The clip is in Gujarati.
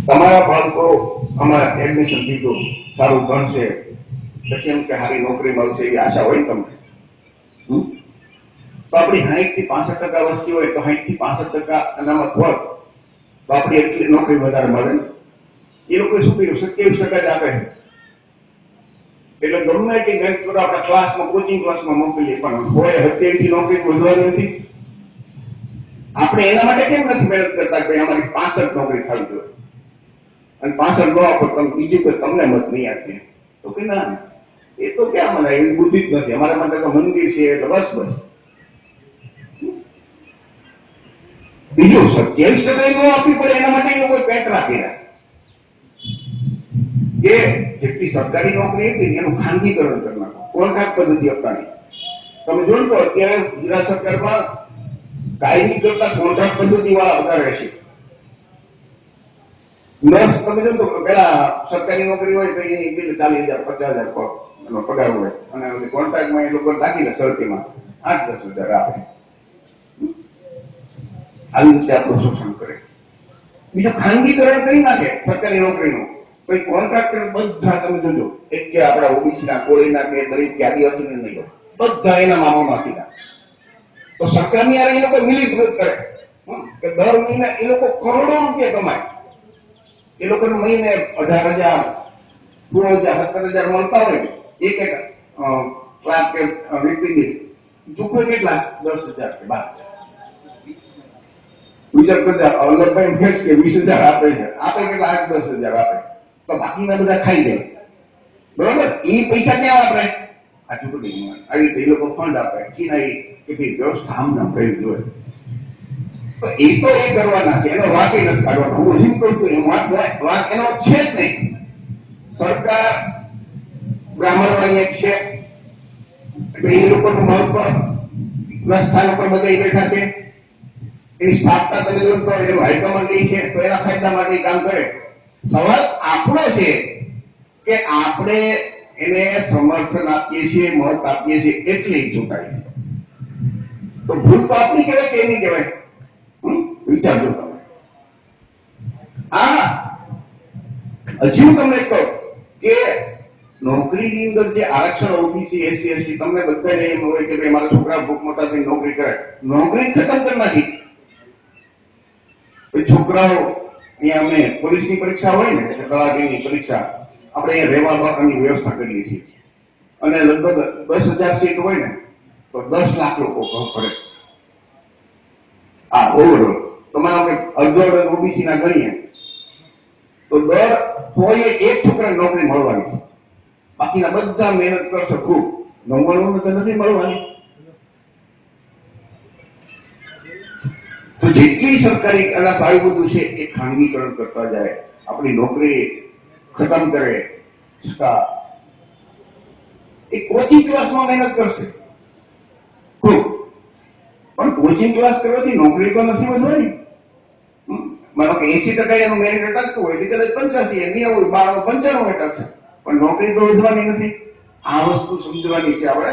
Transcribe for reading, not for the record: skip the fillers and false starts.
તમારા બાળકો આમાં એડમિશન લીધું, સારું ભણશે, પછી એમ કે સારી નોકરી મળશે એવી આશા હોય તમને. તો આપણી 60 થી 65% વસ્તી હોય તો 60 થી 65% અનામત હોત તો આપણી એટલી નોકરી વધારે મળે. એ લોકોએ શું કર્યું? 27% જ આપે છે. એટલે ગમે તે ગણિત કરો આપણા ક્લાસમાં, કોચિંગ ક્લાસમાં મોકલીએ, પણ હોય 27 થી નોકરી વધવાની નથી. આપણે એના માટે કેમ નથી મહેનત કરતા કે અમારી 65 નોકરી થવી જોઈએ અને 65 ન આપો તમે બીજું કોઈ તમને મત નહીં આપીએ? તો કે ના, એ તો ક્યાં મને એવી બુદ્ધિ જ નથી, અમારા માટે તો મંદિર છે એટલે બસ. બીજું 27% ન આપવી પડે એના માટે એ લોકો કંઈક રાખ્યા કે જેટલી સરકારી નોકરી હતી એનું ખાનગીકરણ કરી નાખો, કોન્ટ્રાક્ટ પદ્ધતિ અપનાવી. તમે જોયું તો અત્યારે ગુજરાત સરકારમાં કાયમી કરતા કોન્ટ્રાક્ટ પદ્ધતિ વાળા વધારે છે. નર્સ તમે જો તો પેલા સરકારી નોકરી હોય તો એની બિલ 40,000 50,000 પગાર હોય અને કોન્ટ્રાક્ટમાં એ લોકો રાખી લે સર્ટીમાં 8-10,000 આપે. આવી રીતે આપણું શોષણ કરે. બીજું ખાનગીકરણ કરી નાખે સરકારી નોકરીનું. તો કોન્ટ્રાક્ટર બધા તમે જોજો, એક કે આપણા ઓબીસી ના, કોળીના કે દલિત કે આદિવાસી નહીં હોય, બધા એના મામામાંથી ના. તો સરકારની યાર એ લોકો મિલીભગત કરે કે દર મહિને એ લોકો કરોડો રૂપિયા કમાય. એ લોકોને મહિને 18,000, 16,000, 17,000 મળતા હોય. એક ક્લાસ કે વ્યક્તિ ચૂકવે કેટલા? 10,000 કે 12,000. બીજા બધા અલગભાઈ ફેસ કે 20,000 આપે છે. આપે કેટલા? 8-10,000 આપે. તો બાકીના બધા ખાઈ જાય. બરોબર? એ પૈસા ક્યાં વાપરે? આ ચૂંટણીમાં આવી રીતે એ લોકો ફંડ આપે. ચીનાઈ કે ભાઈ વ્યવસ્થા આમ કરી જોઈએ. તો એ તો એ કરવાના છે, એનો વાંક નથી કાઢવાનો. હું એમ કહું છું એમ વાંક એનો છે જ નહીં. સરકાર બ્રાહ્મણવાળી એક છે, એ લોકોનું મહત્વ સ્થાન ઉપર બધા બેઠા છે. એની સ્થાપના તમે જો તો એનું હાઈકમાન્ડ એ છે, તો એના ફાયદા માટે કામ કરે. સવાલ આપણો છે કે આપણે એને સમર્થન આપીએ છીએ, મત આપીએ છીએ એટલે ચૂંટાય છે. તો ભૂલ તો આપણી કહેવાય કે એની કહેવાય? વિચારજો તમે. હજી હું તમને કહું કે નોકરીની અંદર જે આરક્ષણ ઓબીસી, એસસી, એસટી તમને બધાને એમ હોય કે ભાઈ મારા છોકરા ભૂખ મોટા થઈને નોકરી કરે. નોકરી ખતમ કરી નાખી. છોકરાઓ અહીંયા અમે પોલીસની પરીક્ષા હોય ને, તલાટીની પરીક્ષા, આપણે અહીંયા રહેવાની વ્યવસ્થા કરીએ છીએ અને લગભગ 10,000 સીટ હોય ને તો 10 લાખ લોકો ભરે. ઓવરઓલ તમારા અડધો ઓબીસી ના ગણીએ તો દર કોઈ એક છોકરાને નોકરી મળવાની છે. બાકીના બધા મહેનત કરશે ખૂબ, 99 તો નથી મળવાની. તો જેટલી સરકારી અનાજ આવી બધું છે એ ખાનગીકરણ કરતા જાય, આપણી નોકરી ખતમ કરે, છતાં એ કોચિંગ ક્લાસમાં મહેનત કરશે ખૂબ. પણ કોચિંગ ક્લાસ કરવાથી નોકરી તો નથી વધવાની. માનો કે 80% એનું મેરિટ અટકતું હોય તો કદાચ 85, 90, 95 અટકશે, પણ નોકરી તો વધવાની નથી. આ વસ્તુ સમજવાની છે આપણે.